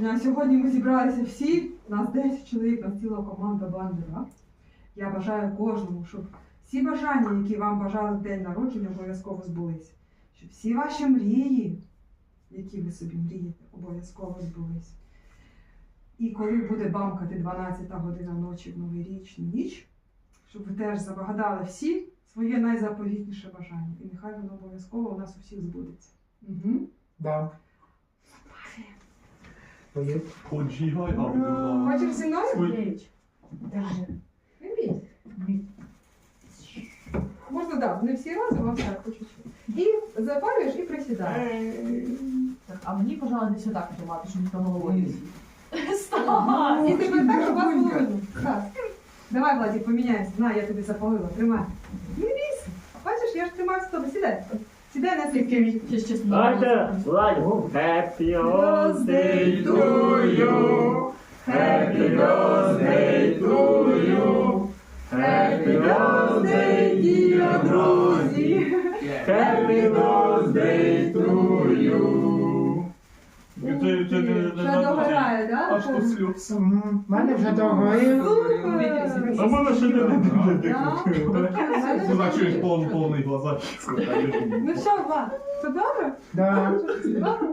народження. Сьогодні ми зібралися всі, нас 10 чоловік, нас ціла команда Бандера. Я бажаю кожному, щоб всі бажання, які вам бажали в день народження, обов'язково збулися. Щоб всі ваші мрії, які ви собі мрієте, обов'язково збулись. І коли буде бамкати 12 година ночі в новорічну ніч, щоб ви теж загадали всі своє найзаповітніше бажання. І нехай воно обов'язково у нас у всіх збудеться. Угу. Да. Поїдь. Хочеш зі мною? Можна, так, не всі разом, а так, по чуть-чуть. І запалюєш і присідаєш. Так, а мені, пожалуйста, десь отак тримати, щоб ніхто головою не сів. І тебе так, щоб вас було видно. Так. Давай, Владик, поміняйся. На, я тобі запалила. Тримай. Не бійся. Бачиш, я ж тримаю з тобою. Сідай. Сідай на свій. Щось чесно. Давайте, Владимир. Happy birthday to you. Happy birthday to you. Happy birthday, dear друзі. Happy birthday to you. Вже догорає, так? Аж по сльоз. В мене вже догорів. А мене ще не Так. Значить, повний глаза. Ну що, Влад, все добре? Да. Добре?